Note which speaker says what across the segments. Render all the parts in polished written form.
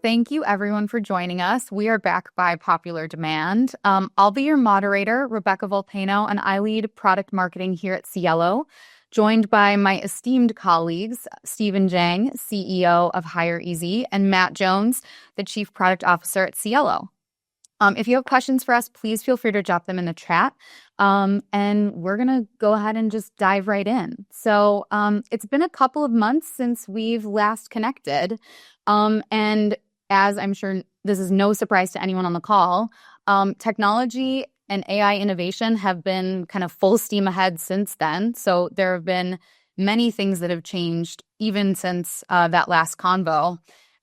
Speaker 1: Thank you, everyone, for joining us. We are back by popular demand. I'll be your moderator, Rebecca Volpano, and I lead product marketing here at Cielo, joined by my esteemed colleagues, Steven Jiang, CEO of hireEZ, and Matt Jones, the Chief Product Officer at Cielo. If you have questions for us, please feel free to drop them in the chat. And we're going to go ahead and just dive right in. So it's been a couple of months since we've last connected. And as I'm sure this is no surprise to anyone on the call, technology and AI innovation have been kind of full steam ahead since then. So there have been many things that have changed even since that last convo.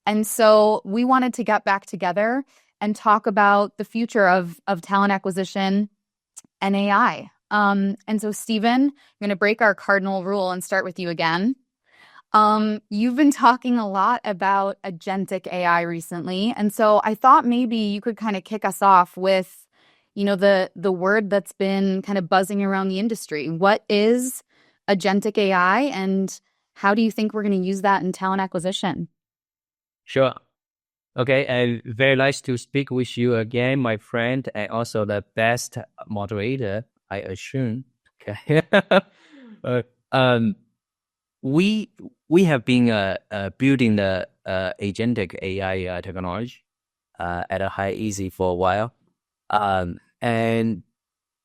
Speaker 1: And so we wanted to get back together and talk about the future of talent acquisition and AI. And so, Steven, I'm going to break our cardinal rule and start with you again. You've been talking a lot about agentic AI recently, and so I thought maybe you could kind of kick us off with, the word that's been kind of buzzing around the industry. What is agentic AI, and how do you think we're going to use that in talent acquisition?
Speaker 2: Sure. Okay, and very nice to speak with you again, my friend, and also the best moderator, I assume. Okay. We have been building the agentic AI technology at a hireEZ for a while. And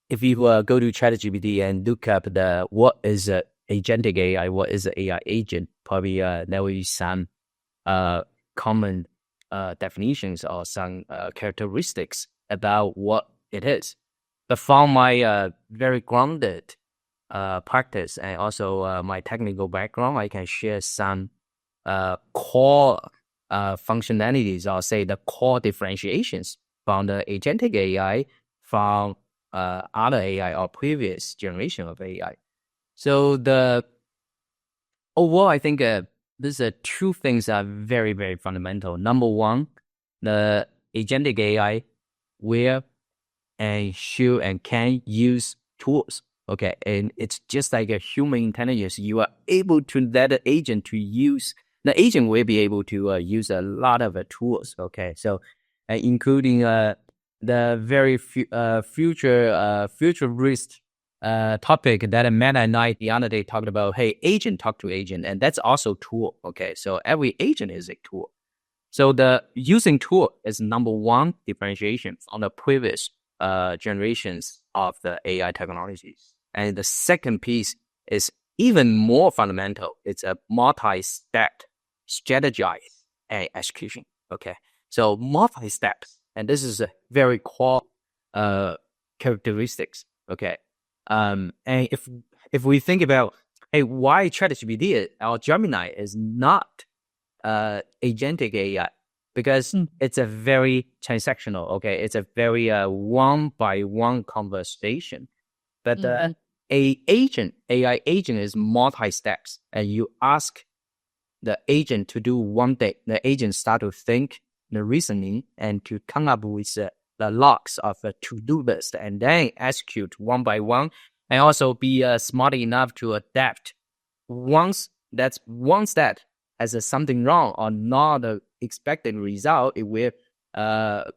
Speaker 2: if you go to ChatGPT and look up what is agentic AI, what is an AI agent, probably there will be some common definitions or some characteristics about what it is. But from my very grounded practice and also my technical background, I can share some core functionalities, or say the core differentiations from the agentic AI from other AI or previous generation of AI. So overall, I think these two things are very, very fundamental. Number one, the agentic AI will and should and can use tools. Okay, and it's just like a human intelligence. You are able to let the agent will be able to use a lot of tools. Okay, so including the very futurist topic that Matt and I the other day talked about. Hey, agent talk to agent, and that's also tool. Okay, so every agent is a tool. So the using tool is number one differentiation on the previous generations of the AI technologies. And the second piece is even more fundamental. It's a multi-step strategize and execution. Okay, so multi-steps, and this is a very core characteristics. Okay, and if we think about, hey, why ChatGPT or Gemini is not agentic AI, because it's a very transactional. Okay, it's a very one-by-one conversation. But AI agent is multi-steps, and you ask the agent to do one thing. The agent start to think, the reasoning, and to come up with the logs of a to-do list, and then execute one by one, and also be smart enough to adapt. Once that has something wrong or not the expected result, it will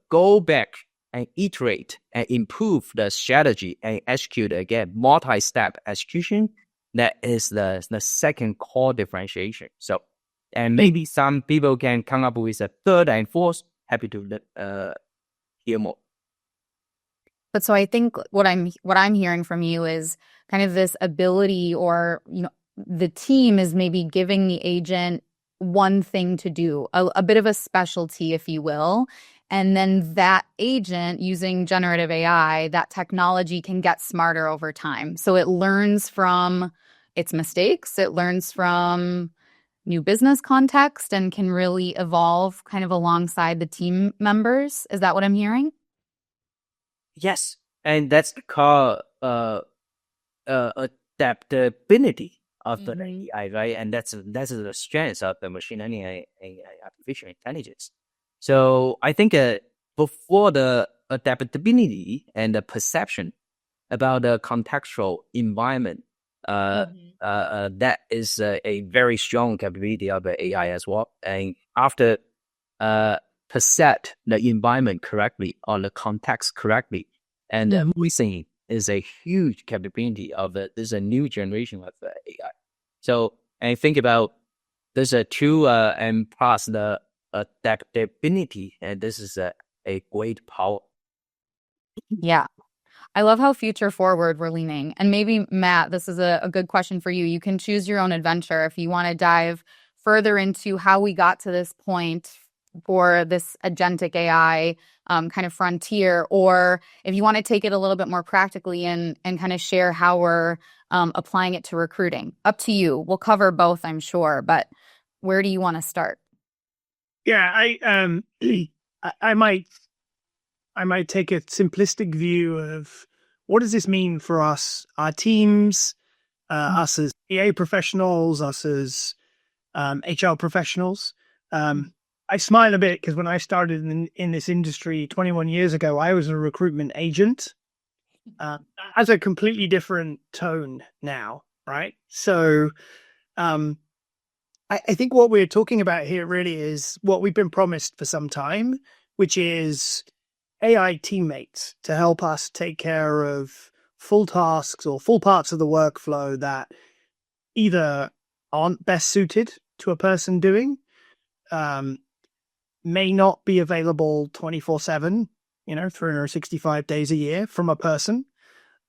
Speaker 2: go back and iterate and improve the strategy and execute again. Multi-step execution, that is the second core differentiation. So, and maybe some people can come up with a third and fourth. Happy to hear more.
Speaker 1: But so I think what I'm hearing from you is kind of this ability, or the team is maybe giving the agent one thing to do, a bit of a specialty, if you will. And then that agent, using generative AI, that technology can get smarter over time. So it learns from its mistakes, it learns from new business context, and can really evolve kind of alongside the team members. Is that what I'm hearing?
Speaker 2: Yes, and that's called adaptability of the AI, right? And that's the strength of the machine learning and artificial intelligence. So I think before the adaptability and the perception about the contextual environment, that is a very strong capability of the AI as well. And after percept the environment correctly or the context correctly. And voicing is a huge capability of it. There's a new generation of AI. So, and think about there's a two and plus the adaptability, and this is a great power.
Speaker 1: Yeah. I love how future forward we're leaning. And maybe, Matt, this is a good question for you. You can choose your own adventure if you want to dive further into how we got to this point for this agentic AI kind of frontier, or if you want to take it a little bit more practically and kind of share how we're applying it to recruiting. Up to you. We'll cover both, I'm sure, but where do you want to start?
Speaker 3: Yeah, I might take a simplistic view of what does this mean for us, our teams, us as EA professionals, us as HR professionals. I smile a bit because when I started in this industry 21 years ago, I was a recruitment agent. Has a completely different tone now, right? So I think what we're talking about here really is what we've been promised for some time, which is AI teammates to help us take care of full tasks or full parts of the workflow that either aren't best suited to a person doing, may not be available 24/7, 365 days a year from a person,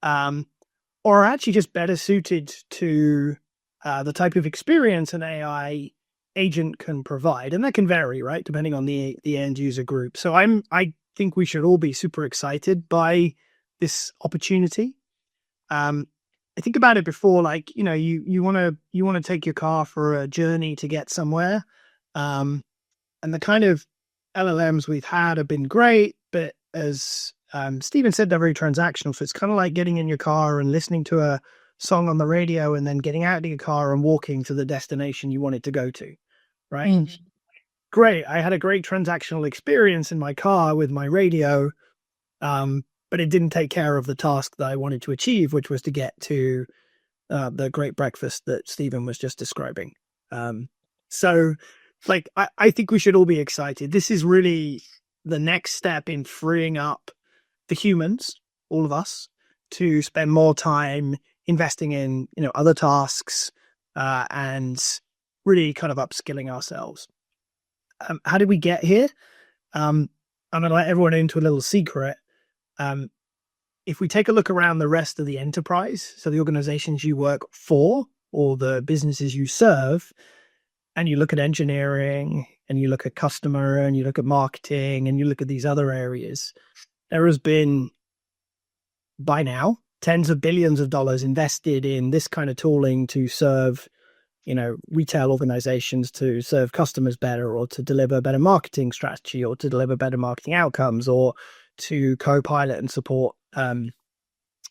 Speaker 3: or are actually just better suited to the type of experience an AI agent can provide. And that can vary, right, depending on the end user group. So I think we should all be super excited by this opportunity. I think about it before, like, you want to take your car for a journey to get somewhere. And the kind of LLMs we've had have been great, but as Steven said, they're very transactional. So it's kind of like getting in your car and listening to a song on the radio and then getting out of your car and walking to the destination you wanted to go to, right? Great. I had a great transactional experience in my car with my radio, but it didn't take care of the task that I wanted to achieve, which was to get to the great breakfast that Steven was just describing. So like, I think we should all be excited. This is really the next step in freeing up the humans, all of us, to spend more time investing in, other tasks and really kind of upskilling ourselves. How did we get here? I'm going to let everyone into a little secret. If we take a look around the rest of the enterprise, so the organizations you work for or the businesses you serve, and you look at engineering and you look at customer and you look at marketing and you look at these other areas, there has been by now tens of billions of dollars invested in this kind of tooling to serve, retail organizations, to serve customers better, or to deliver better marketing strategy, or to deliver better marketing outcomes, or to co-pilot and support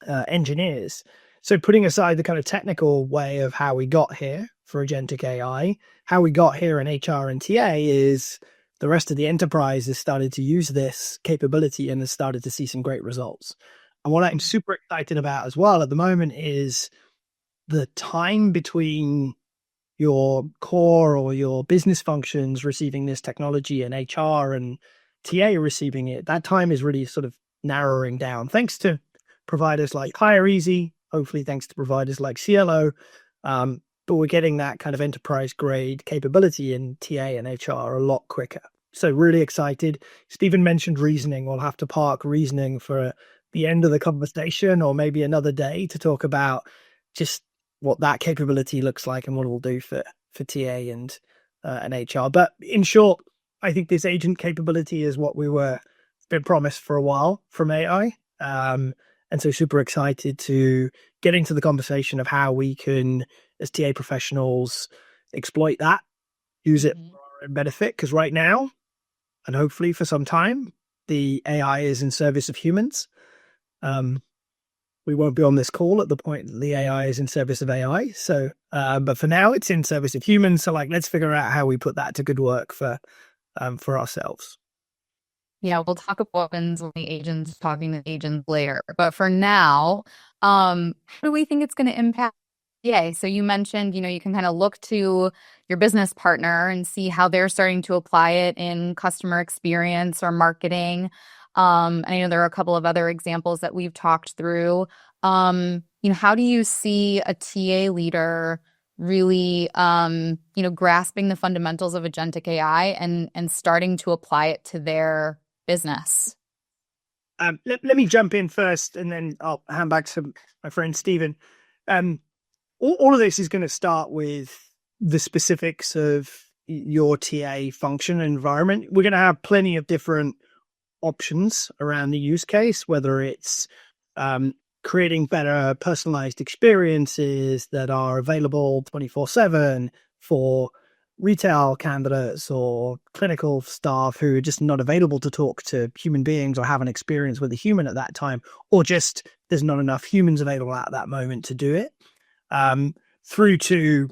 Speaker 3: engineers. So putting aside the kind of technical way of how we got here for agentic AI, how we got here in HR and TA is the rest of the enterprise has started to use this capability and has started to see some great results. And what I'm super excited about as well at the moment is the time between your core or your business functions receiving this technology and HR and TA receiving it. That time is really sort of narrowing down, thanks to providers like hireEZ, hopefully thanks to providers like Cielo. But we're getting that kind of enterprise grade capability in TA and HR a lot quicker. So really excited. Steven mentioned reasoning. We'll have to park reasoning for the end of the conversation, or maybe another day, to talk about just what that capability looks like and what it will do for TA and HR. But in short, I think this agent capability is what we were been promised for a while from AI. And so super excited to get into the conversation of how we can, as TA professionals, exploit that, use it for our own benefit. Because right now, and hopefully for some time, the AI is in service of humans. We won't be on this call at the point that the AI is in service of AI. So, but for now, it's in service of humans. So, let's figure out how we put that to good work for ourselves.
Speaker 1: Yeah, we'll talk about weapons when the agents talking to agents later. But for now, how do we think it's going to impact Yeah. So you mentioned, you can kind of look to your business partner and see how they're starting to apply it in customer experience or marketing. And I know there are a couple of other examples that we've talked through. How do you see a TA leader really, grasping the fundamentals of agentic AI and starting to apply it to their business?
Speaker 3: Let me jump in first, and then I'll hand back to my friend Steven. All of this is going to start with the specifics of your TA function and environment. We're going to have plenty of different options around the use case, whether it's creating better personalized experiences that are available 24/7 for retail candidates or clinical staff who are just not available to talk to human beings or have an experience with a human at that time, or just there's not enough humans available at that moment to do it, through to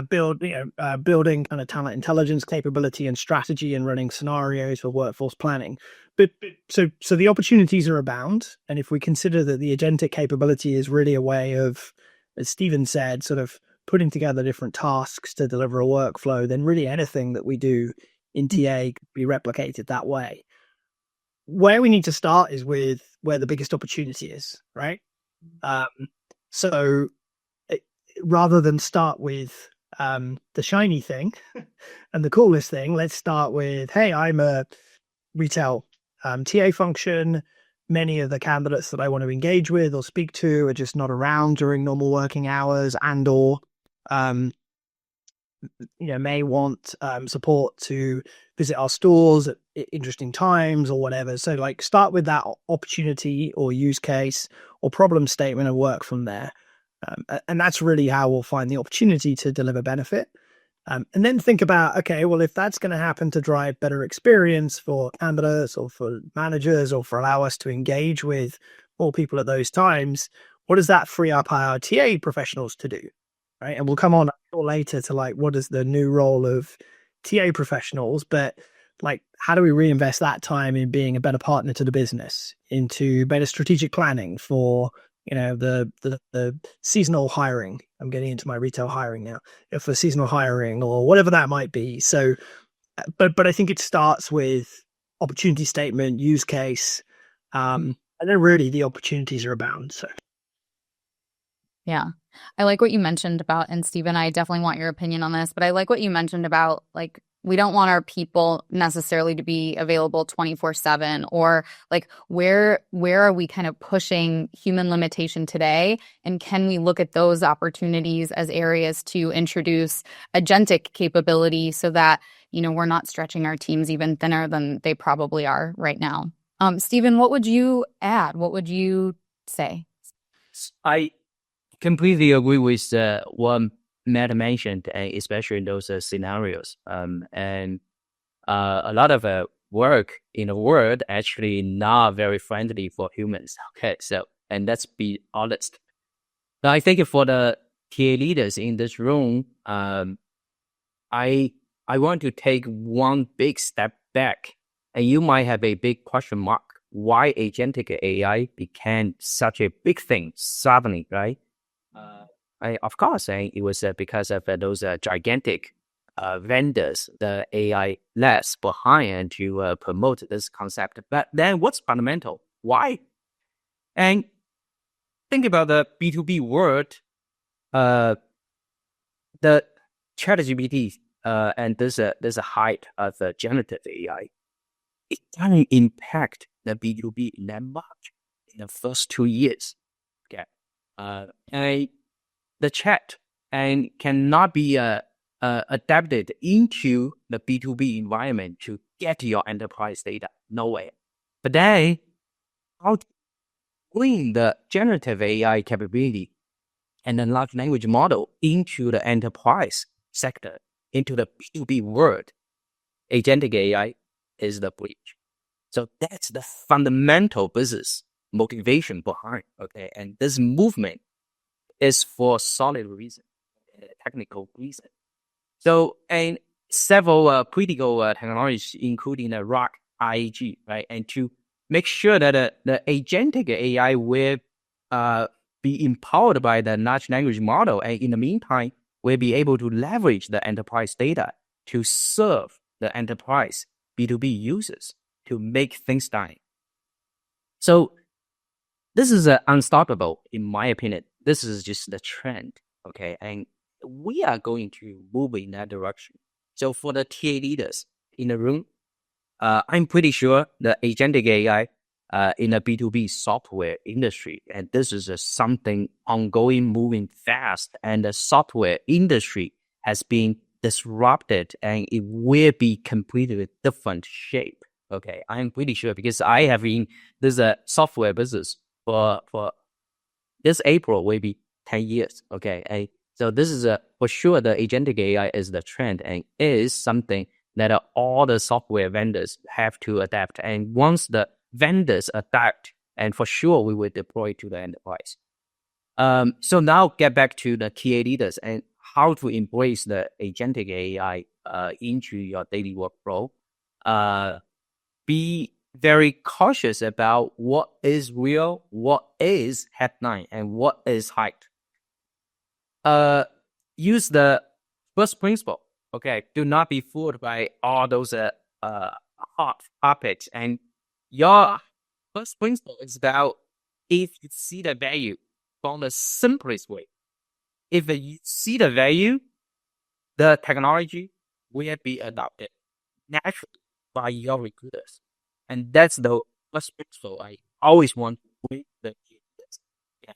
Speaker 3: building kind of talent intelligence capability and strategy and running scenarios for workforce planning. But so the opportunities are abound. And if we consider that the agentic capability is really a way of, as Steven said, sort of putting together different tasks to deliver a workflow, then really anything that we do in TA could be replicated that way. Where we need to start is with where the biggest opportunity is, right? So rather than start with the shiny thing and the coolest thing, let's start with, hey, I'm a retail TA function. Many of the candidates that I want to engage with or speak to are just not around during normal working hours, and or may want support to visit our stores at interesting times or whatever. So like start with that opportunity or use case or problem statement and work from there. And that's really how we'll find the opportunity to deliver benefit. And then think about, okay, well, if that's going to happen to drive better experience for candidates or for managers or for allow us to engage with more people at those times, what does that free up our TA professionals to do? Right. And we'll come on later to like, what is the new role of TA professionals? But like, how do we reinvest that time in being a better partner to the business, into better strategic planning for the seasonal hiring? I'm getting into my retail hiring now, for seasonal hiring or whatever that might be. So, but I think it starts with opportunity statement, use case, and then really the opportunities are abound. So,
Speaker 1: yeah, I like what you mentioned about, and Steven, I definitely want your opinion on this, but I like what you mentioned about like, we don't want our people necessarily to be available 24/7, or like where are we kind of pushing human limitation today? And can we look at those opportunities as areas to introduce agentic capability so that, we're not stretching our teams even thinner than they probably are right now? Steven, what would you add? What would you say?
Speaker 2: I completely agree with what Matt mentioned, especially in those scenarios. And a lot of work in the world actually not very friendly for humans. Okay, so, and let's be honest. Now, I think for the TA leaders in this room, I want to take one big step back, and you might have a big question mark. Why agentic AI became such a big thing suddenly, right? Of course, it was because of those gigantic vendors, the AI labs behind to promote this concept. But then what's fundamental? Why? And think about the B2B world, the ChatGPT and this height of generative AI, it doesn't impact the B2B that much in the first 2 years. Okay. And the chat and cannot be adapted into the B2B environment to get your enterprise data. No way. But then, how to bring the generative AI capability and the large language model into the enterprise sector, into the B2B world? Agentic AI is the bridge. So that's the fundamental business motivation behind. Okay, and this movement is for solid reason, technical reason. So, and several critical technologies, including the ROC, IAG, right? And to make sure that the agentic AI will be empowered by the large language model. And in the meantime, we'll be able to leverage the enterprise data to serve the enterprise B2B users to make things done. So this is unstoppable, in my opinion. This is just the trend, okay? And we are going to move in that direction. So for the TA leaders in the room, I'm pretty sure the agentic AI in the B2B software industry, and this is something ongoing, moving fast, and the software industry has been disrupted, and it will be completely different shape. Okay, I'm pretty sure because I have in this software business for this April will be 10 years. Okay, and so this is for sure the agentic AI is the trend and is something that all the software vendors have to adapt. And once the vendors adapt, and for sure we will deploy to the enterprise. So now get back to the TA leaders and how to embrace the agentic AI into your daily workflow. Be very cautious about what is real, what is headline, and what is hype. Use the first principle. Okay, do not be fooled by all those hot topics. And your first principle is about if you see the value from the simplest way. If you see the value, the technology will be adopted naturally by your recruiters. And that's the first principle I always want to bring the recruiters. Yeah.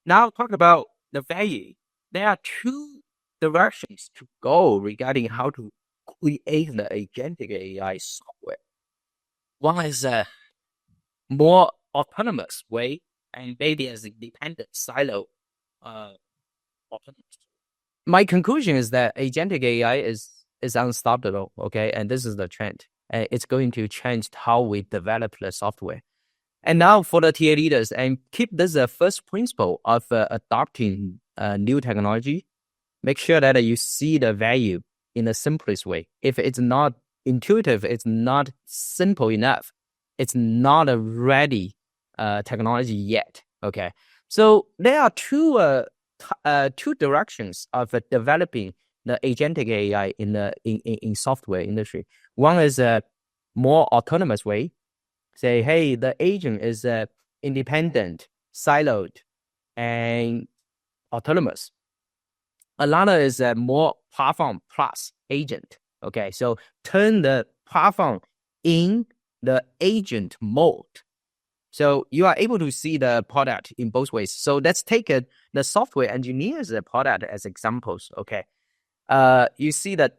Speaker 2: Now talk about the value. There are two directions to go regarding how to create the agentic AI software. One is a more autonomous way, and maybe as independent silo autonomous. My conclusion is that agentic AI is unstoppable, okay? And this is the trend. And it's going to change how we develop the software. And now for the TA leaders, and keep this first principle of adopting new technology. Make sure that you see the value in the simplest way. If it's not intuitive, it's not simple enough, it's not a ready technology yet. Okay, so there are two directions of developing the agentic AI in software industry. One is a more autonomous way. Say, hey, the agent is independent, siloed, and autonomous. Another is a more platform plus agent. Okay, so turn the platform in the agent mode. So you are able to see the product in both ways. So let's take the software engineers product as examples. Okay, you see that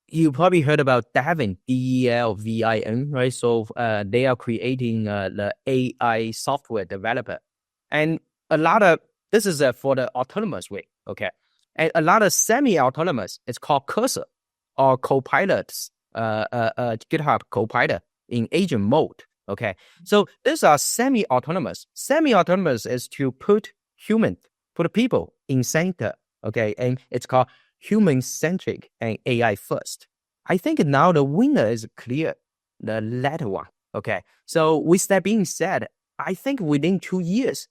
Speaker 2: you probably heard about Devin, DELVIN, right? So they are creating the AI software developer, and a lot of this is for the autonomous way. Okay, and a lot of semi-autonomous. It's called Cursor or Copilots, GitHub Copilot in agent mode. Okay, so these are semi-autonomous. Semi-autonomous is to put people in center. Okay, and it's called human-centric and AI first. I think now the winner is clear, the latter one. Okay, so with that being said, I think within 2 years,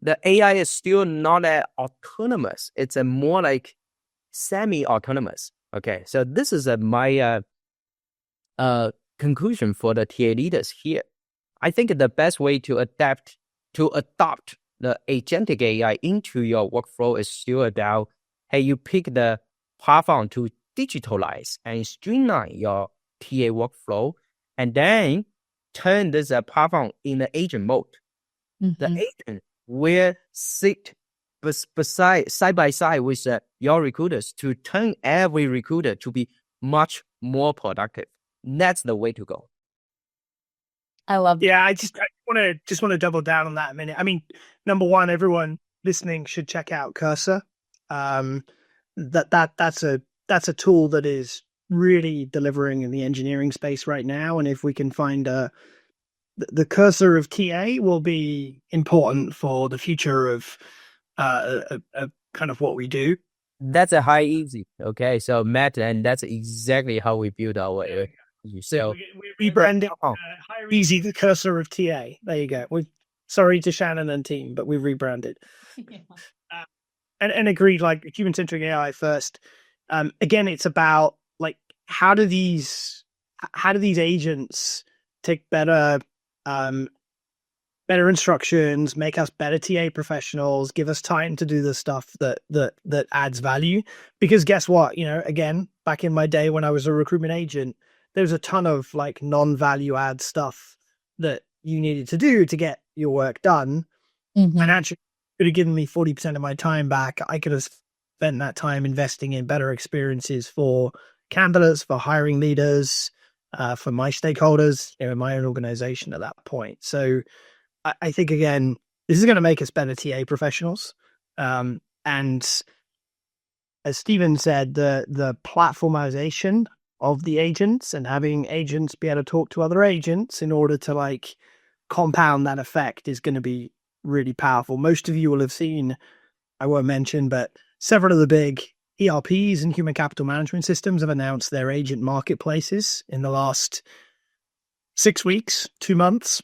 Speaker 2: the AI is still not autonomous. It's a more like semi-autonomous. Okay, so this is my conclusion for the TA leaders here. I think the best way to adopt the agentic AI into your workflow is still about, hey, you pick the platform to digitalize and streamline your TA workflow, and then turn this platform in the agent mode. The agent will sit side by side with your recruiters to turn every recruiter to be much more productive. That's the way to go.
Speaker 1: I love that.
Speaker 3: Yeah, I just want to double down on that a minute. I mean, number one, everyone listening should check out Cursor. That's a tool that is really delivering in the engineering space right now. And if we can find the Cursor of TA will be important for the future of kind of what we do.
Speaker 2: That's a hireEZ. Okay, so Matt, and that's exactly how we build our. So
Speaker 3: we rebranded hireEZ, the Cursor of TA. There you go. Sorry to Shannon and team, but we've rebranded.
Speaker 1: Yeah.
Speaker 3: And agreed, like human-centric AI first. Again, it's about like how do these agents take better instructions, make us better TA professionals, give us time to do the stuff that adds value. Because guess what? Again, back in my day when I was a recruitment agent, there was a ton of like non-value add stuff that you needed to do to get your work done.
Speaker 1: Mm-hmm.
Speaker 3: And actually could have given me 40% of my time back. I could have spent that time investing in better experiences for candidates, for hiring leaders, for my stakeholders, in my own organization at that point. So I think, again, this is going to make us better TA professionals. And as Steven said, the platformization of the agents and having agents be able to talk to other agents in order to like compound that effect is going to be really powerful. Most of you will have seen, I won't mention, but several of the big ERPs and human capital management systems have announced their agent marketplaces in the last 6 weeks, 2 months.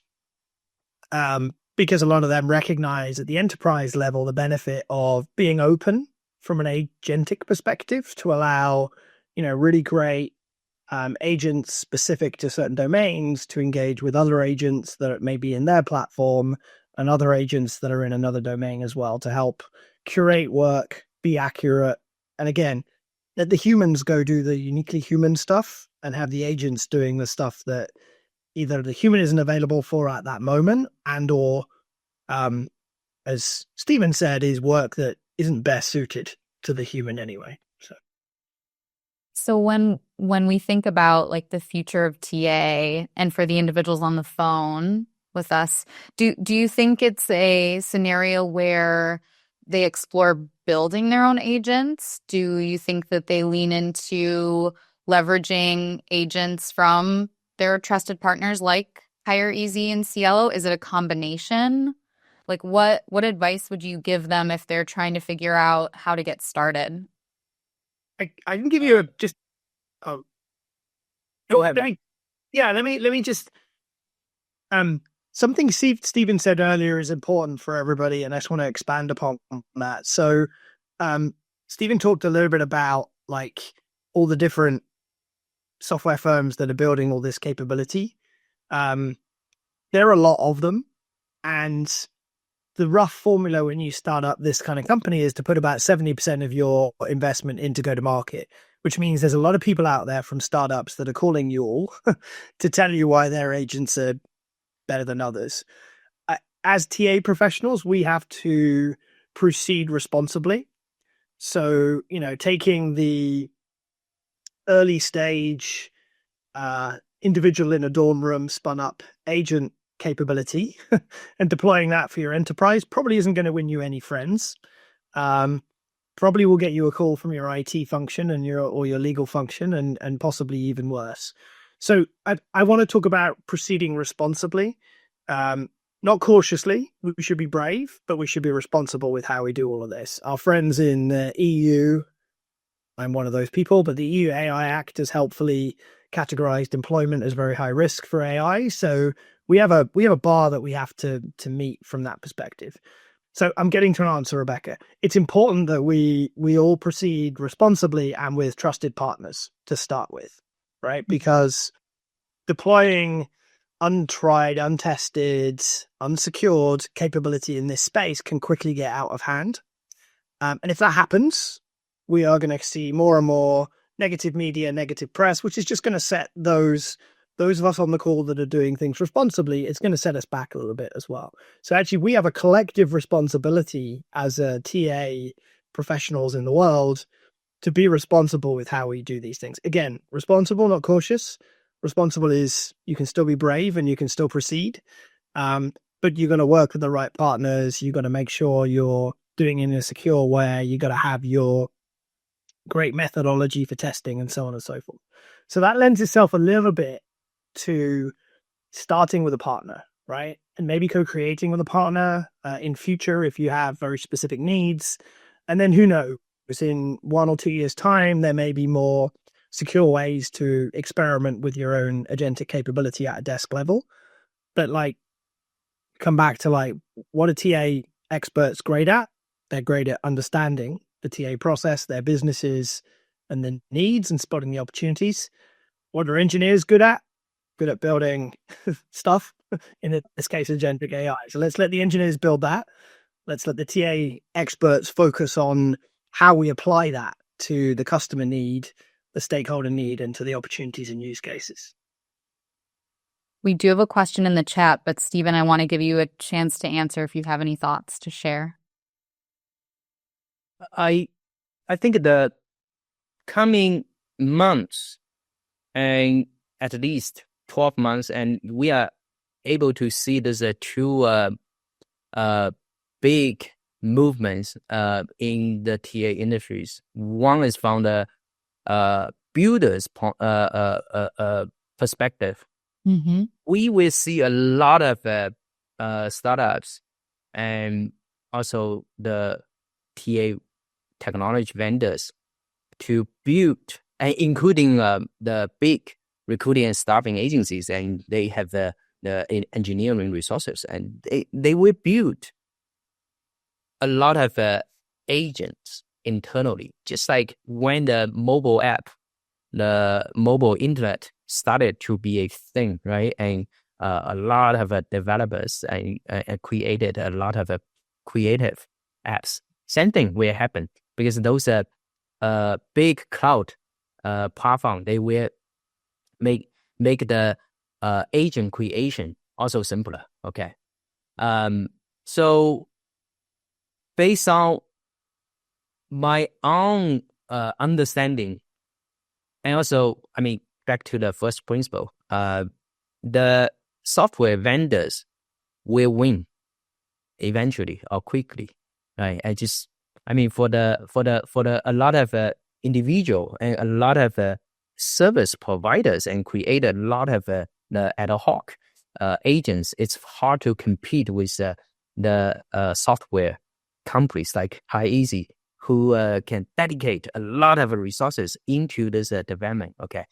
Speaker 3: Because a lot of them recognize at the enterprise level the benefit of being open from an agentic perspective to allow, really great agents specific to certain domains to engage with other agents that may be in their platform and other agents that are in another domain as well to help curate work, be accurate. And again, let the humans go do the uniquely human stuff and have the agents doing the stuff that either the human isn't available for at that moment and or, as Steven said, is work that isn't best suited to the human anyway.
Speaker 1: So when we think about like the future of TA and for the individuals on the phone with us, do you think it's a scenario where they explore building their own agents? Do you think that they lean into leveraging agents from their trusted partners like hireEZ and Cielo? Is it a combination? Like what advice would you give them if they're trying to figure out how to get started?
Speaker 3: I can give you go ahead. Yeah, let me just something Steven said earlier is important for everybody, and I just want to expand upon that. So Steven talked a little bit about like all the different software firms that are building all this capability. There are a lot of them, and the rough formula when you start up this kind of company is to put about 70% of your investment into go-to-market, which means there's a lot of people out there from startups that are calling you all to tell you why their agents are better than others. As TA professionals, we have to proceed responsibly. So, taking the early stage individual in a dorm room spun up agent capability and deploying that for your enterprise probably isn't going to win you any friends. Probably will get you a call from your IT function and your legal function and possibly even worse. So I want to talk about proceeding responsibly, not cautiously. We should be brave, but we should be responsible with how we do all of this. Our friends in the EU, I'm one of those people, but the EU AI Act has helpfully categorized employment as very high risk for AI. So we have a bar that we have to meet from that perspective. So I'm getting to an answer, Rebecca. It's important that we all proceed responsibly and with trusted partners to start with, right? Because deploying untried, untested, unsecured capability in this space can quickly get out of hand. And if that happens, we are going to see more and more negative media, negative press, which is just going to set those of us on the call that are doing things responsibly, it's going to set us back a little bit as well. So actually, we have a collective responsibility as a TA professionals in the world to be responsible with how we do these things. Again, responsible, not cautious. Responsible is you can still be brave and you can still proceed, but you're going to work with the right partners. You've got to make sure you're doing it in a secure way. You got to have your great methodology for testing and so on and so forth. So that lends itself a little bit to starting with a partner, right? And maybe co-creating with a partner in future if you have very specific needs. And then who knows, in 1 or 2 years' time, there may be more secure ways to experiment with your own agentic capability at a desk level. But like, come back to like, what are TA experts great at? They're great at understanding the TA process, their businesses and the needs and spotting the opportunities. What are engineers good at? Good at building stuff, in this case, agentic AI. So let's let the engineers build that. Let's let the TA experts focus on how we apply that to the customer need, the stakeholder need, and to the opportunities and use cases.
Speaker 1: We do have a question in the chat, but Steven, I want to give you a chance to answer if you have any thoughts to share.
Speaker 2: I think the coming months and at least 12 months, and we are able to see there's two big movements in the TA industries. One is from the builders perspective.
Speaker 1: Mm-hmm.
Speaker 2: We will see a lot of startups and also the TA technology vendors to build, and including the big recruiting and staffing agencies, and they have the engineering resources, and they will build a lot of agents internally, just like when the mobile app, the mobile internet started to be a thing, right? And a lot of developers created a lot of creative apps. Same thing will happen because those big cloud platform, they will make the agent creation also simpler. Okay, so based on my own understanding, and also, I mean, back to the first principle, the software vendors will win eventually or quickly, right? I mean, for the a lot of individual and a lot of service providers, and create a lot of the ad hoc agents, it's hard to compete with the software companies like hireEZ, who can dedicate a lot of resources into this development. Okay,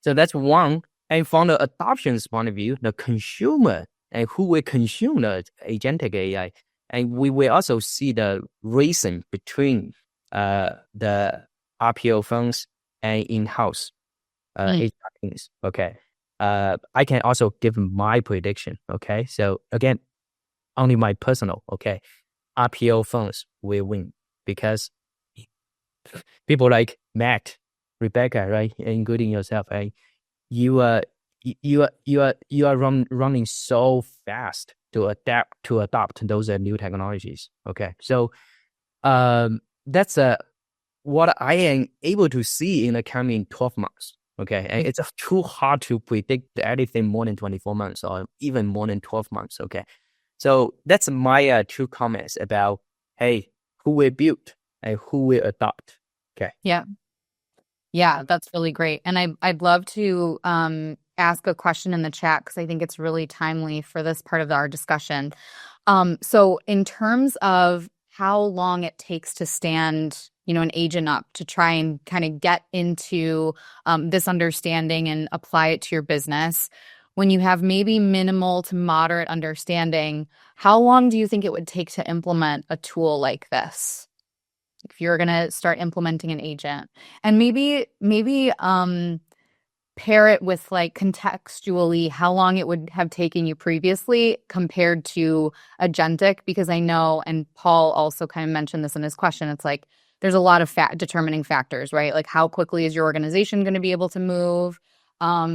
Speaker 2: so that's one. And from the adoption's point of view, the consumer and who will consume the agentic AI, and we will also see the reason between the RPO firms and in-house agents. Okay, I can also give my prediction. Okay, so again, only my personal. Okay, RPO firms will win because people like Matt, Rebecca, right, including yourself, right? You are running so fast to adopt those new technologies. Okay, so that's what I am able to see in the coming 12 months. Okay, and it's too hard to predict anything more than 24 months or even more than 12 months. Okay, so that's my two comments about, hey, who will build and who will adopt. Okay.
Speaker 1: Yeah, that's really great. And I'd love to ask a question in the chat because I think it's really timely for this part of our discussion. So in terms of how long it takes to stand, an agent up to try and kind of get into this understanding and apply it to your business, when you have maybe minimal to moderate understanding, how long do you think it would take to implement a tool like this? If you're going to start implementing an agent, and maybe pair it with like contextually how long it would have taken you previously compared to agentic, because I know, and Paul also kind of mentioned this in his question, it's like there's a lot of determining factors, right? Like how quickly is your organization going to be able to move? How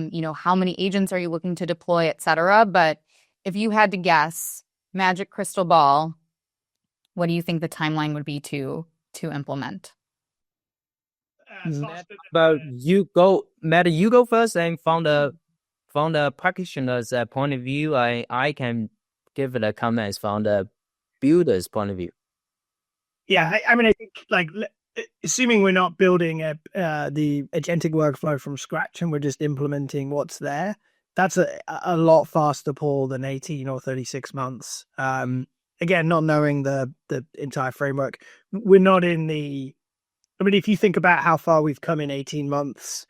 Speaker 1: many agents are you looking to deploy, et cetera. But if you had to guess, magic crystal ball, what do you think the timeline would be to implement?
Speaker 2: But Matt, you go first, and from the practitioner's point of view, I can give the comments from the builder's point of view.
Speaker 3: Yeah, I mean, I think like assuming we're not building the agentic workflow from scratch and we're just implementing what's there, that's a lot faster, Paul, than 18 or 36 months. Again, not knowing the entire framework, we're not in the. I mean, if you think about how far we've come in 18 months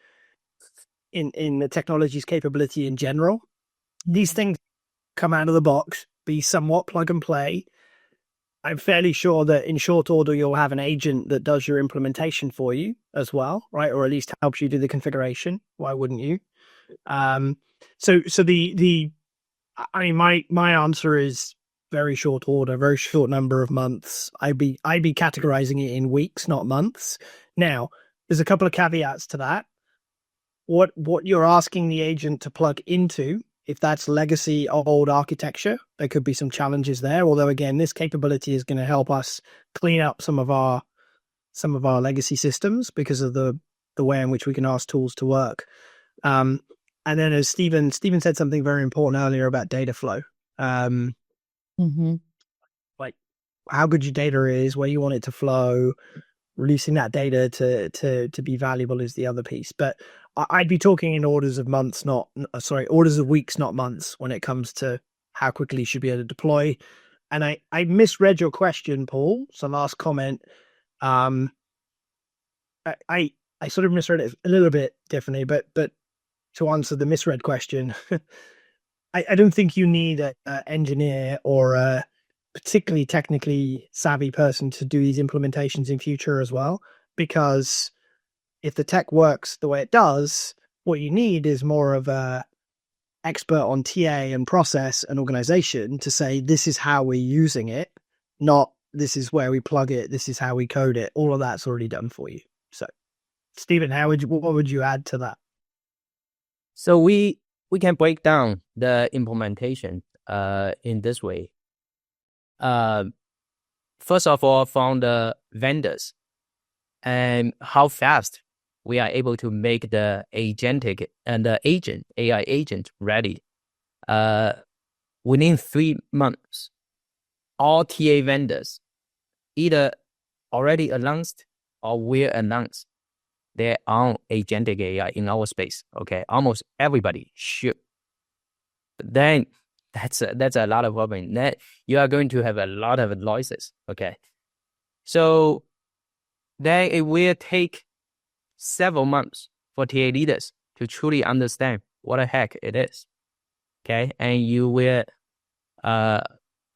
Speaker 3: in the technology's capability in general, these things come out of the box be somewhat plug and play. I'm fairly sure that in short order, you'll have an agent that does your implementation for you as well, right? Or at least helps you do the configuration. Why wouldn't you? So I mean, my answer is very short order, very short number of months. I'd be categorizing it in weeks, not months. Now, there's a couple of caveats to that. What you're asking the agent to plug into, if that's legacy or old architecture, there could be some challenges there. Although again, this capability is going to help us clean up some of our legacy systems because of the way in which we can ask tools to work. And then as Steven said something very important earlier about data flow. Like how good your data is, where you want it to flow, releasing that data to be valuable is the other piece. But I'd be talking in orders of months, orders of weeks, not months, when it comes to how quickly you should be able to deploy. And I misread your question, Paul. So last comment. I sort of misread it a little bit differently, but to answer the misread question, I don't think you need an engineer or a particularly technically savvy person to do these implementations in future as well, because if the tech works the way it does, what you need is more of a expert on TA and process and organization to say, this is how we're using it, not this is where we plug it, this is how we code it. All of that's already done for you. So, Steven, what would you add to that?
Speaker 2: So we can break down the implementation in this way. First of all, from the vendors and how fast we are able to make the agentic and the AI agent ready. Within 3 months, all TA vendors either already announced or will announce their own agentic AI in our space. Okay, almost everybody should. But then that's a lot of problem. Then you are going to have a lot of noises. Okay, so then it will take several months for TA leaders to truly understand what the heck it is. Okay, and you will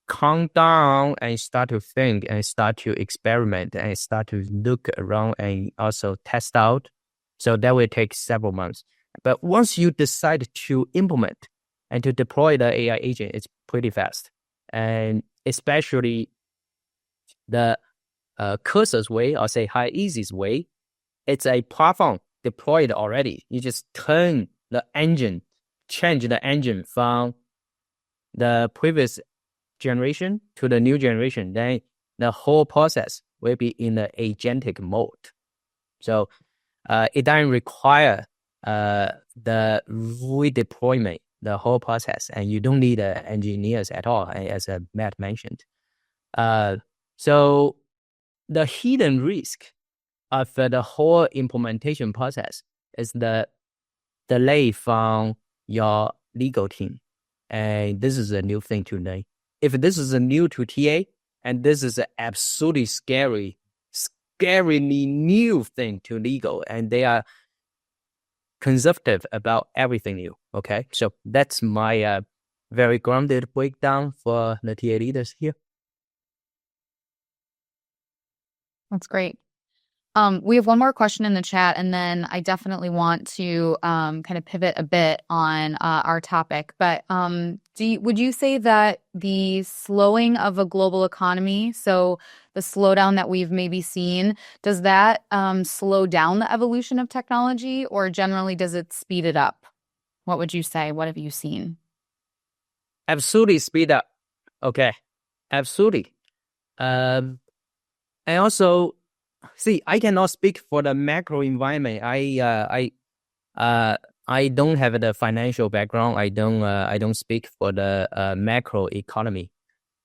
Speaker 2: calm down and start to think and start to experiment and start to look around and also test out. So that will take several months. But once you decide to implement and to deploy the AI agent, it's pretty fast. And especially the Cursor's way, or say hireEZ's way, it's a platform deployed already. You just change the engine from the previous generation to the new generation. Then the whole process will be in the agentic mode. So it doesn't require the redeployment, the whole process, and you don't need engineers at all, as Matt mentioned. So the hidden risk of the whole implementation process is the delay from your legal team. And this is a new thing to learn. If this is a new to TA, and this is an absolutely scarily new thing to legal, and they are conservative about everything new. Okay, so that's my very grounded breakdown for the TA leaders here.
Speaker 1: That's great. We have one more question in the chat, and then I definitely want to kind of pivot a bit on our topic. But would you say that the slowing of a global economy, so the slowdown that we've maybe seen, does that slow down the evolution of technology, or generally does it speed it up? What would you say? What have you seen?
Speaker 2: Absolutely speed up. Okay, absolutely. And also, see, I cannot speak for the macro environment. I don't have the financial background. I don't speak for the macro economy.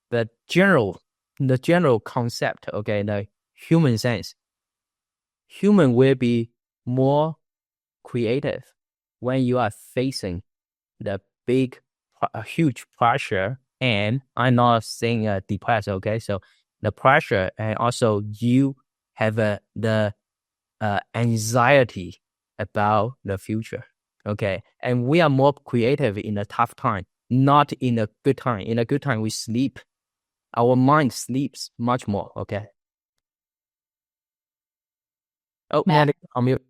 Speaker 2: But the general concept, okay, the human sense. Human will be more creative when you are facing the huge pressure. And I'm not saying depressed, okay? So the pressure, and also you have the anxiety about the future, okay? And we are more creative in a tough time not in a good time. In a good time, we sleep. Our mind sleeps much more. Okay. Oh,
Speaker 1: Matt.
Speaker 2: Matt, I'm mute.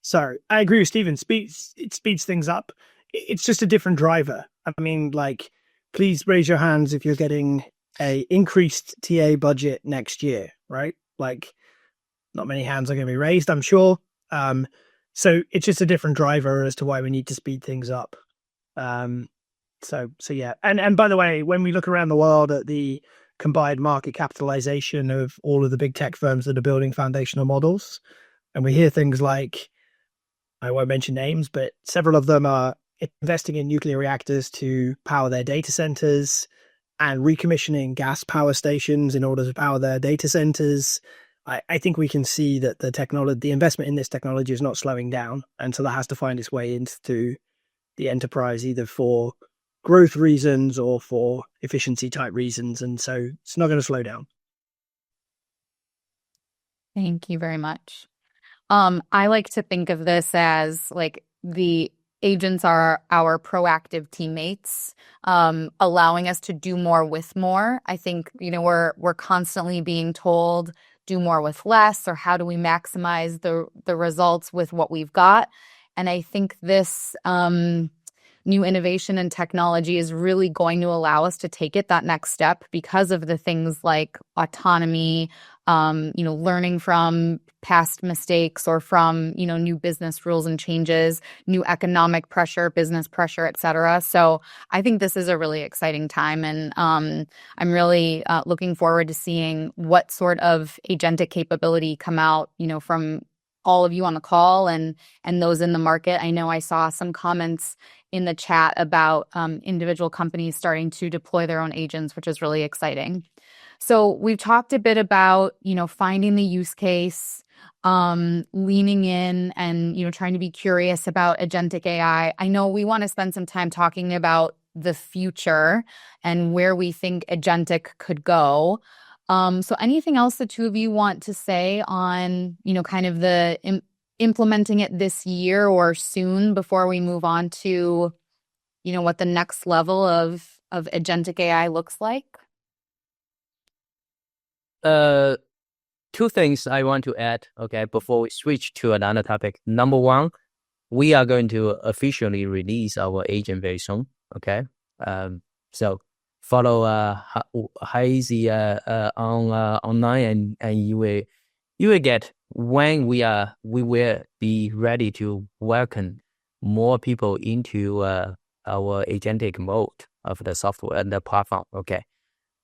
Speaker 3: So I agree with Steven. It speeds things up. It's just a different driver. I mean, like, please raise your hands if you're getting a increased TA budget next year, right? Like, not many hands are going to be raised, I'm sure. So it's just a different driver as to why we need to speed things up. So yeah. And by the way, when we look around the world at the combined market capitalization of all of the big tech firms that are building foundational models, and we hear things like, I won't mention names, but several of them are investing in nuclear reactors to power their data centers and recommissioning gas power stations in order to power their data centers. I think we can see that the investment in this technology is not slowing down, and so that has to find its way into the enterprise, either for growth reasons or for efficiency type reasons. And so it's not going to slow down.
Speaker 1: Thank you very much. I like to think of this as like the agents are our proactive teammates, allowing us to do more with more. I think, we're constantly being told do more with less, or how do we maximize the results with what we've got. And I think this new innovation and technology is really going to allow us to take it that next step because of the things like autonomy, learning from past mistakes or from, new business rules and changes, new economic pressure, business pressure, et cetera. So I think this is a really exciting time. And I'm really looking forward to seeing what sort of agentic capability come out, from all of you on the call and those in the market. I know I saw some comments in the chat about individual companies starting to deploy their own agents, which is really exciting. So we've talked a bit about, finding the use case, leaning in and, trying to be curious about agentic AI. I know we want to spend some time talking about the future and where we think agentic could go. So anything else the two of you want to say on, kind of the implementing it this year or soon before we move on to, what the next level of agentic AI looks like?
Speaker 2: Two things I want to add, okay, before we switch to another topic. Number one, we are going to officially release our agent very soon, okay? So follow hireEZ on online, and you will get when we will be ready to welcome more people into our agentic mode of the software and the platform, okay?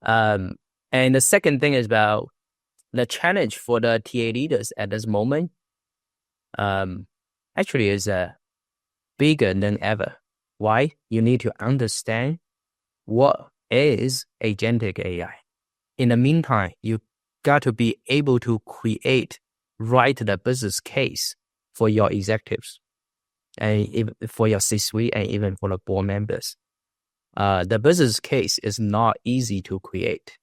Speaker 2: And the second thing is about the challenge for the TA leaders at this moment actually is bigger than ever. Why? You need to understand what is agentic AI. In the meantime, you got to be able to write the business case for your executives and even for your C-suite and even for the board members. The business case is not easy to create.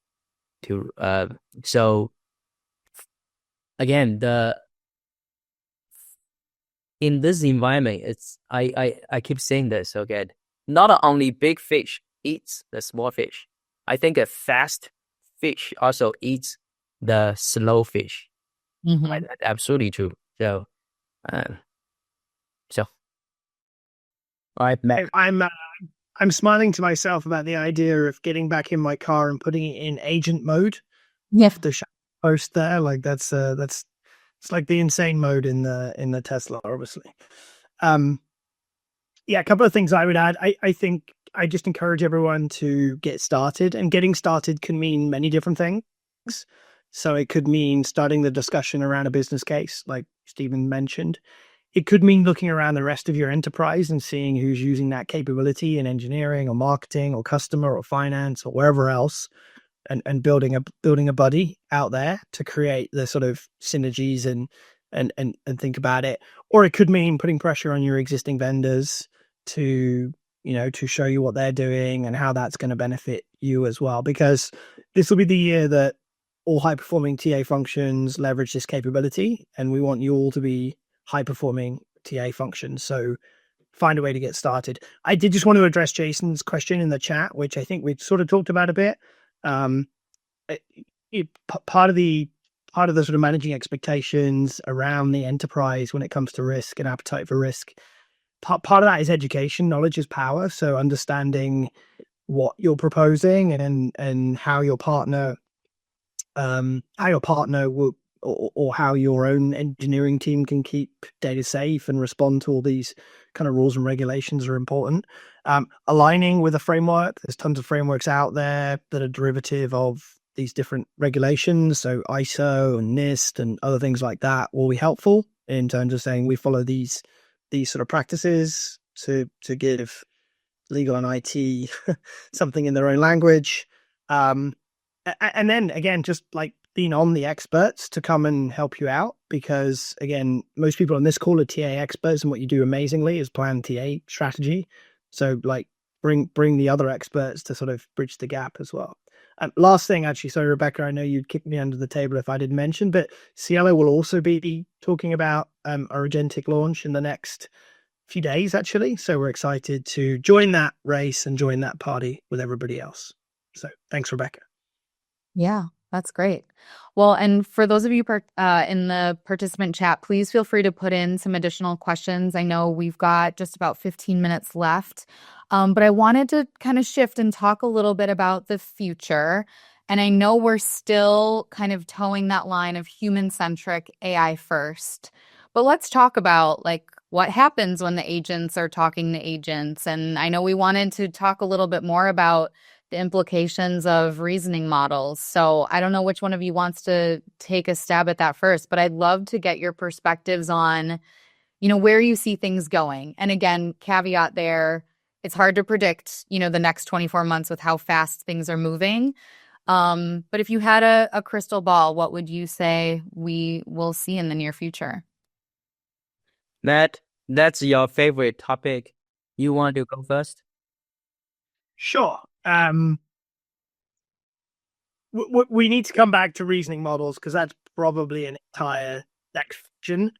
Speaker 2: So again, in this environment, it's I keep saying this, okay? Not only big fish eats the small fish. I think a fast fish also eats the slow fish.
Speaker 1: Mm-hmm.
Speaker 2: Right? That's absolutely true. So, all right, Matt.
Speaker 3: I'm smiling to myself about the idea of getting back in my car and putting it in agent mode.
Speaker 1: Yeah.
Speaker 3: The post there, like that's it's like the insane mode in the Tesla, obviously. Yeah, a couple of things I would add. I think I just encourage everyone to get started, and getting started can mean many different things. So it could mean starting the discussion around a business case, like Steven mentioned. It could mean looking around the rest of your enterprise and seeing who's using that capability in engineering or marketing or customer or finance or wherever else, and building a buddy out there to create the sort of synergies and think about it. Or it could mean putting pressure on your existing vendors to show you what they're doing and how that's going to benefit you as well, because this will be the year that all high performing TA functions leverage this capability, and we want you all to be high performing TA functions. So find a way to get started. I did just want to address Jason's question in the chat, which I think we've sort of talked about a bit. Part of the sort of managing expectations around the enterprise when it comes to risk and appetite for risk, part of that is education. Knowledge is power. So understanding what you're proposing and how your partner will, or how your own engineering team can keep data safe and respond to all these kind of rules and regulations are important. Aligning with a framework, there's tons of frameworks out there that are derivative of these different regulations. So ISO and NIST and other things like that will be helpful in terms of saying we follow these sort of practices to give legal and IT something in their own language. And then again, just like lean on the experts to come and help you out, because again, most people on this call are TA experts, and what you do amazingly is plan TA strategy. So like bring the other experts to sort of bridge the gap as well. Last thing, actually, sorry, Rebecca, I know you'd kick me under the table if I didn't mention, but Cielo will also be talking about our agentic launch in the next few days, actually. So we're excited to join that race and join that party with everybody else. So thanks, Rebecca.
Speaker 1: Yeah, that's great. Well, and for those of you in the participant chat, please feel free to put in some additional questions. I know we've got just about 15 minutes left, but I wanted to kind of shift and talk a little bit about the future. And I know we're still kind of towing that line of human-centric AI first, but let's talk about like what happens when the agents are talking to agents. And I know we wanted to talk a little bit more about the implications of reasoning models. So I don't know which one of you wants to take a stab at that first, but I'd love to get your perspectives on, where you see things going. And again, caveat there, it's hard to predict, the next 24 months with how fast things are moving. But if you had a crystal ball, what would you say we will see in the near future?
Speaker 2: Matt, that's your favorite topic. You want to go first?
Speaker 3: Sure. We need to come back to reasoning models because that's probably an entire section.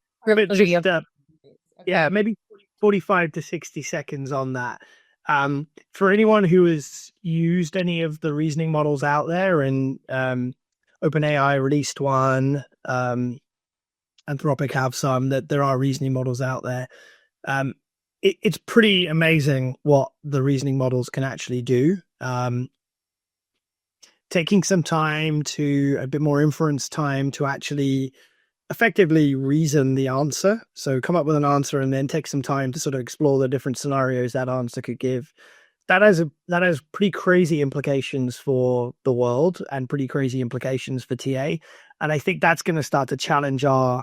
Speaker 3: Yeah, maybe 45 to 60 seconds on that. For anyone who has used any of the reasoning models out there, and OpenAI released one, Anthropic have some, that there are reasoning models out there. It's pretty amazing what the reasoning models can actually do. Taking some time a bit more inference time to actually effectively reason the answer. So come up with an answer and then take some time to sort of explore the different scenarios that answer could give. That has pretty crazy implications for the world and pretty crazy implications for TA. And I think that's going to start to challenge our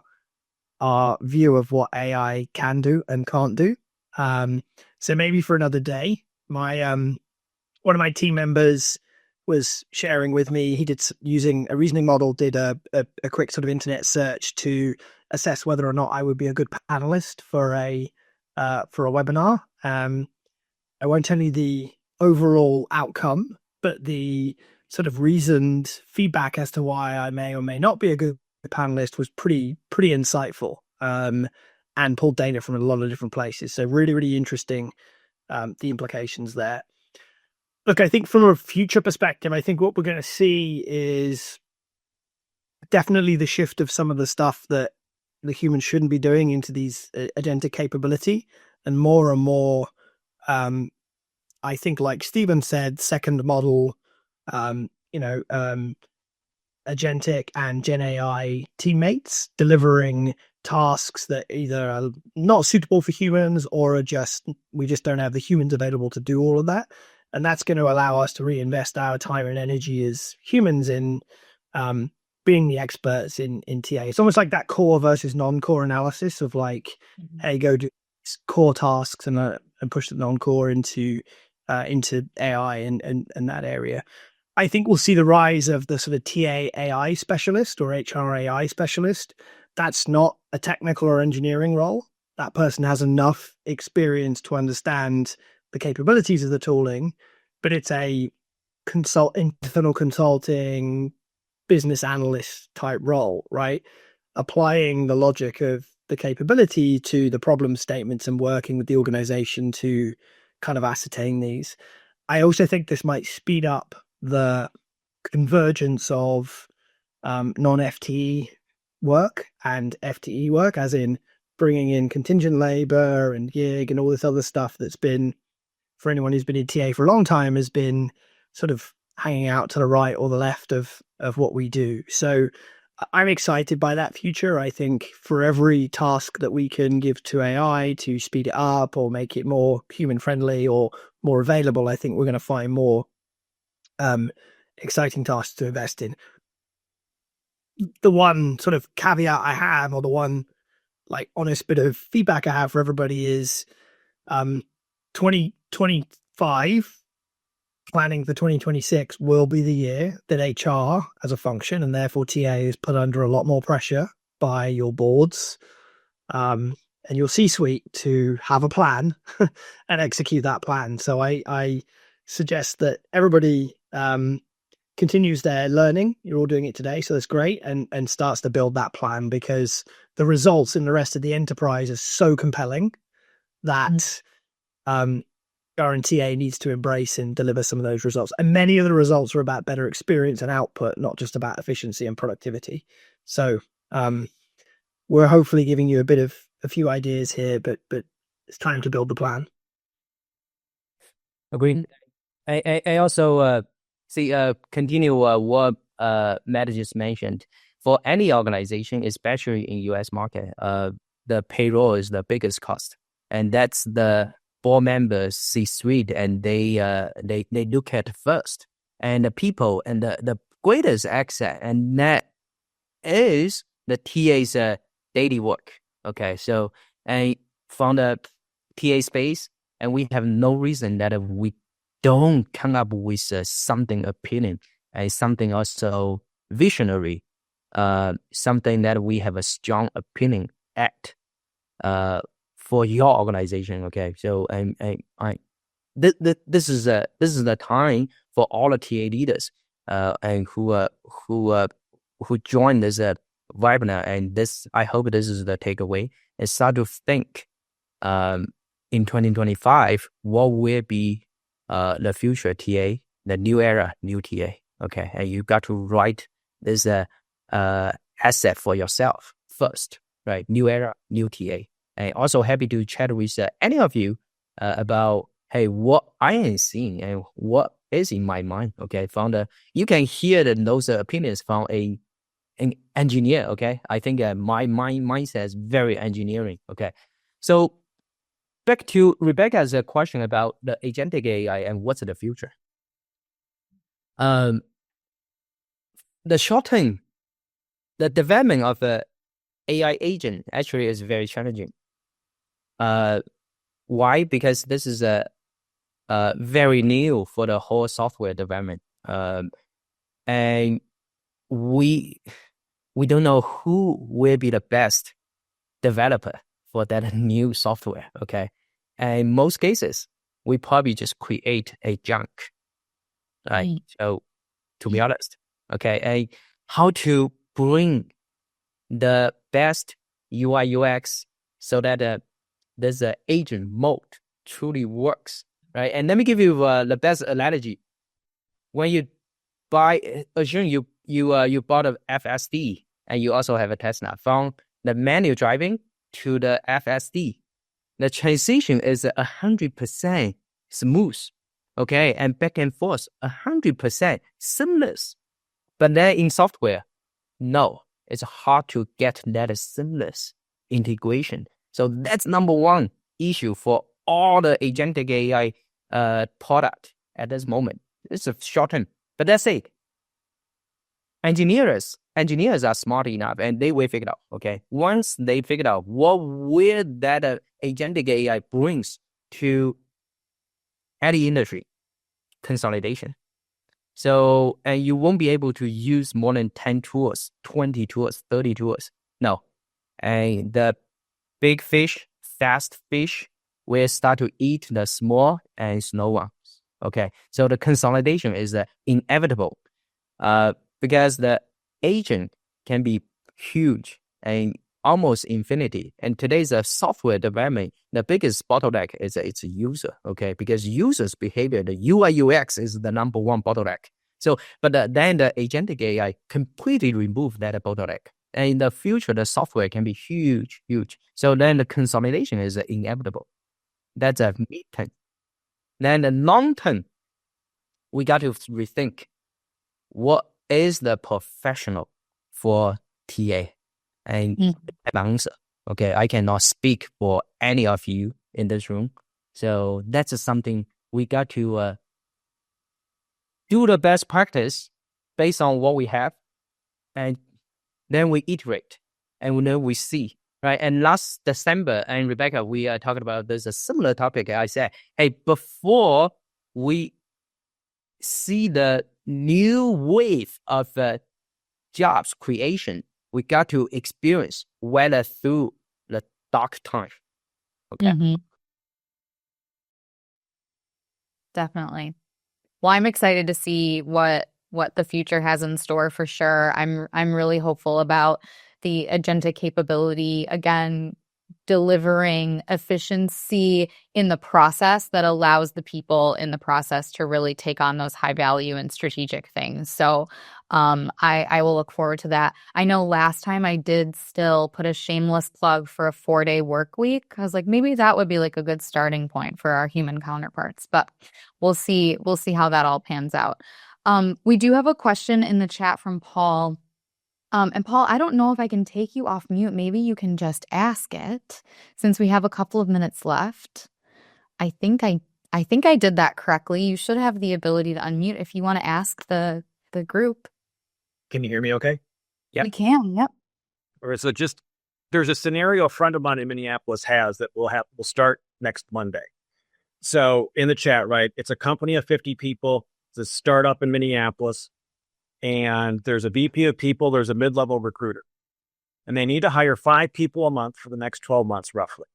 Speaker 3: view of what AI can do and can't do. So maybe for another day. One of my team members was sharing with me, he did, using a reasoning model, did a quick sort of internet search to assess whether or not I would be a good panelist for a webinar. I won't tell you the overall outcome, but the sort of reasoned feedback as to why I may or may not be a good panelist was pretty insightful, and pulled data from a lot of different places. So really, really interesting, the implications there. Look, I think from a future perspective, I think what we're going to see is definitely the shift of some of the stuff that the humans shouldn't be doing into these agentic capability, and more, I think, like Steven said, second model, agentic and Gen AI teammates delivering tasks that either are not suitable for humans or we just don't have the humans available to do all of that. And that's going to allow us to reinvest our time and energy as humans in being the experts in TA. It's almost like that core versus non-core analysis of like, hey, go do core tasks and push the non-core into AI and that area. I think we'll see the rise of the sort of TA AI specialist or HR AI specialist. That's not a technical or engineering role. That person has enough experience to understand the capabilities of the tooling, but it's a internal consulting business analyst type role, right? Applying the logic of the capability to the problem statements and working with the organization to kind of ascertain these. I also think this might speed up the convergence of non-FTE work and FTE work, as in bringing in contingent labor and gig and all this other stuff that's been, for anyone who's been in TA for a long time, has been sort of hanging out to the right or the left of what we do. So I'm excited by that future. I think for every task that we can give to AI to speed it up or make it more human friendly or more available, I think we're going to find more exciting tasks to invest in. The one sort of caveat I have, or the one like honest bit of feedback I have for everybody, is 2025 planning for 2026 will be the year that HR as a function, and therefore TA, is put under a lot more pressure by your boards and your C-suite to have a plan and execute that plan. So I suggest that everybody continues their learning. You're all doing it today, so that's great, and starts to build that plan, because the results in the rest of the enterprise are so compelling that TA needs to embrace and deliver some of those results. And many of the results are about better experience and output, not just about efficiency and productivity. So we're hopefully giving you a few ideas here, but it's time to build the plan.
Speaker 2: Agreed. I also continue what Matt just mentioned. For any organization, especially in US market, the payroll is the biggest cost, and that's the board members C-suite, and they look at first, and the people, and the greatest asset, and that is the TA's daily work. Okay, so I found a TA space, and we have no reason that we don't come up with something appealing and something also visionary, something that we have a strong opinion at for your organization. Okay, so this is the time for all the TA leaders and who join this webinar, and this, I hope this is the takeaway, is start to think in 2025 what will be the future TA, the new era, new TA. Okay, and you got to write this asset for yourself first, right? New era, new TA. And also happy to chat with any of you about, hey, what I am seeing and what is in my mind. Okay, you can hear those opinions from an engineer. Okay, I think my mindset is very engineering. Okay, so back to Rebecca's question about the agentic AI and what's the future. The short term, the development of an AI agent actually is very challenging. Why? Because this is very new for the whole software development, and we don't know who will be the best developer for that new software. Okay, and in most cases, we probably just create a junk, right? So, to be honest, okay, and how to bring the best UI UX so that this agent mode truly works, right? And let me give you the best analogy. When you assume you bought a FSD and you also have a Tesla, from the manual driving to the FSD, the transition is 100% smooth, okay, and back and forth 100% seamless. But then in software, no, it's hard to get that seamless integration. So that's number one issue for all the agentic AI product at this moment. It's a short term, but that's it. Engineers are smart enough, and they will figure it out. Okay, once they figure out what will that agentic AI brings to any industry, consolidation. So, and you won't be able to use more than 10 tools, 20 tools, 30 tools. No, and the big fish, fast fish, will start to eat the small and slow ones. Okay, so the consolidation is inevitable because the agent can be huge, and almost infinity. And today's software development, the biggest bottleneck is it's a user, okay? Because users' behavior, the UI UX is the number one bottleneck. So, but then the agentic AI completely remove that bottleneck. And in the future, the software can be huge. So then the consolidation is inevitable. That's a mid-term. Then the long-term, we got to rethink what is the professional for TA and answer. Okay, I cannot speak for any of you in this room. So that's something we got to do the best practice based on what we have. And then we iterate and then we see. Right. And last December, and Rebecca, we are talking about this a similar topic. I said, hey, before we see the new wave of jobs creation, we got to experience weather through the dark time. Okay.
Speaker 1: Definitely. Well, I'm excited to see what the future has in store for sure. I'm really hopeful about the agentic capability, again, delivering efficiency in the process that allows the people in the process to really take on those high value and strategic things. So I will look forward to that. I know last time I did still put a shameless plug for a 4-day work week. I was like, maybe that would be like a good starting point for our human counterparts, but we'll see how that all pans out. We do have a question in the chat from Paul. And Paul, I don't know if I can take you off mute. Maybe you can just ask it since we have a couple of minutes left. I think I did that correctly. You should have the ability to unmute if you want to ask the group.
Speaker 4: Can you hear me okay?
Speaker 2: Yep.
Speaker 1: We can, yep.
Speaker 4: All right, so there's a scenario a friend of mine in Minneapolis has that will start next Monday. So in the chat, right, it's a company of 50 people. It's a startup in Minneapolis. And there's a VP of people, there's a mid-level recruiter. And they need to hire 5 people a month for the next 12 months, roughly.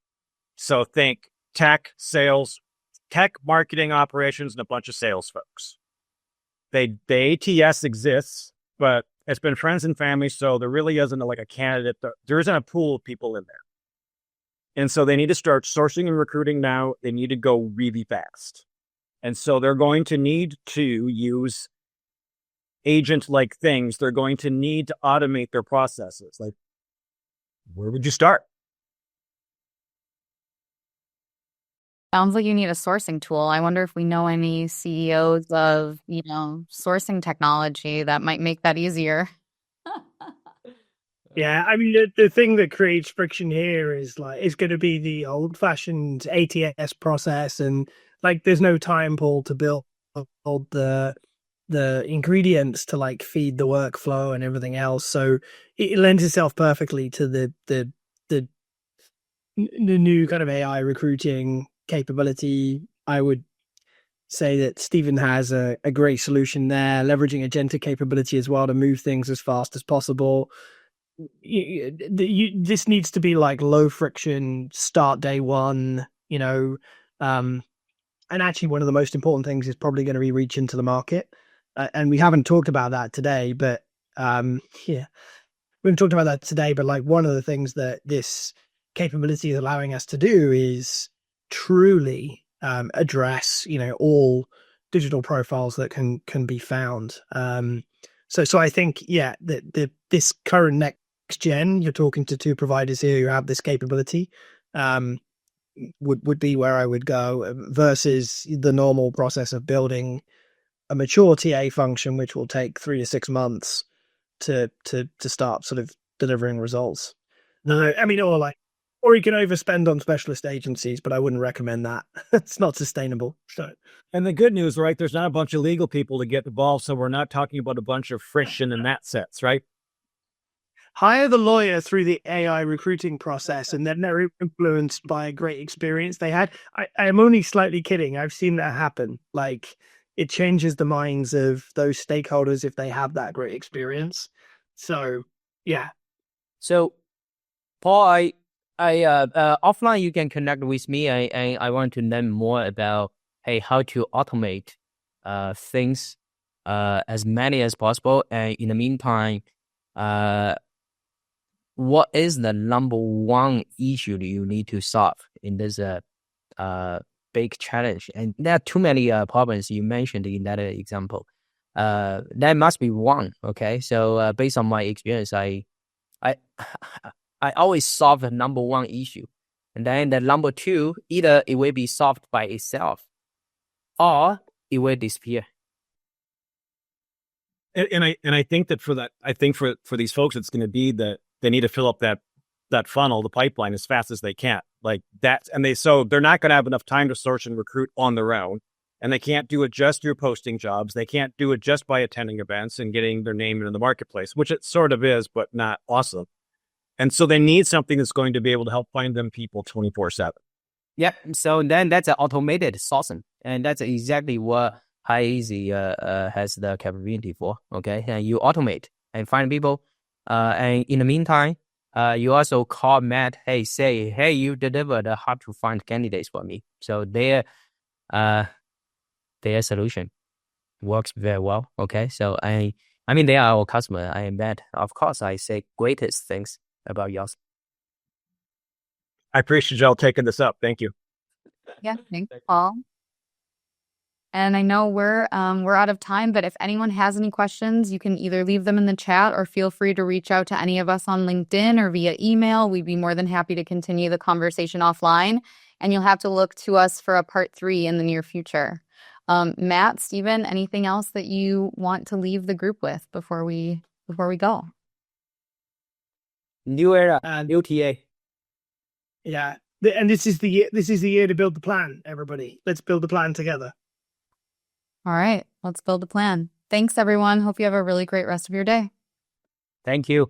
Speaker 4: So think tech, sales, tech, marketing, operations, and a bunch of sales folks. The ATS exists, but it's been friends and family, so there really isn't like a candidate. There isn't a pool of people in there. And so they need to start sourcing and recruiting now. They need to go really fast. And so they're going to need to use agent-like things. They're going to need to automate their processes. Like, where would you start?
Speaker 1: Sounds like you need a sourcing tool. I wonder if we know any CEOs of, sourcing technology that might make that easier.
Speaker 3: Yeah, I mean, the thing that creates friction here is going to be the old-fashioned ATS process, and there's no time, Paul, to build the ingredients to feed the workflow and everything else. So it lends itself perfectly to the new kind of AI recruiting capability. I would say that Steven has a great solution there, leveraging agentic capability as well to move things as fast as possible. This needs to be low friction, start day one, and actually one of the most important things is probably going to be reach into the market. And we haven't talked about that today, but we haven't talked about that today, but one of the things that this capability is allowing us to do is truly address, all digital profiles that can be found. So I think, this current next gen, you're talking to 2 providers here who have this capability, would be where I would go versus the normal process of building a mature TA function, which will take 3 to 6 months to start sort of delivering results. No, I mean, or you can overspend on specialist agencies, but I wouldn't recommend that. It's not sustainable. So,
Speaker 4: and the good news, right? There's not a bunch of legal people to get involved, so we're not talking about a bunch of friction in that sense, right?
Speaker 3: Hire the lawyer through the AI recruiting process, and then they're influenced by a great experience they had. I'm only slightly kidding. I've seen that happen. It changes the minds of those stakeholders if they have that great experience. So, yeah.
Speaker 2: So, Paul, I offline you can connect with me. I want to learn more about how to automate things as many as possible. And in the meantime, what is the number one issue that you need to solve in this big challenge? And there are too many problems you mentioned in that example. That must be one. Okay, so based on my experience, I always solve the number one issue, and then the number two, either it will be solved by itself, or it will disappear.
Speaker 4: And I think that for these folks, it's going to be that they need to fill up that funnel, the pipeline, as fast as they can. Like that, so they're not going to have enough time to source and recruit on their own, and they can't do it just through posting jobs. They can't do it just by attending events and getting their name into the marketplace, which it sort of is, but not awesome. And so they need something that's going to be able to help find them people 24/7.
Speaker 2: Yep. So then that's an automated sourcing, and that's exactly what hireEZ has the capability for. Okay, and you automate and find people, and in the meantime, you also call Matt. Hey, you delivered a hard to find candidates for me. So their solution works very well. Okay, so I mean they are our customer. I am Matt. Of course, I say greatest things about yours.
Speaker 4: I appreciate y'all taking this up. Thank you.
Speaker 1: Yeah, thanks, Paul. And I know we're out of time, but if anyone has any questions, you can either leave them in the chat or feel free to reach out to any of us on LinkedIn or via email. We'd be more than happy to continue the conversation offline. And you'll have to look to us for a part 3 in the near future. Matt, Steven, anything else that you want to leave the group with before we go?
Speaker 2: New era, new TA.
Speaker 3: Yeah. And this is the year to build the plan, everybody. Let's build the plan together.
Speaker 1: All right, let's build a plan. Thanks, everyone. Hope you have a really great rest of your day.
Speaker 2: Thank you.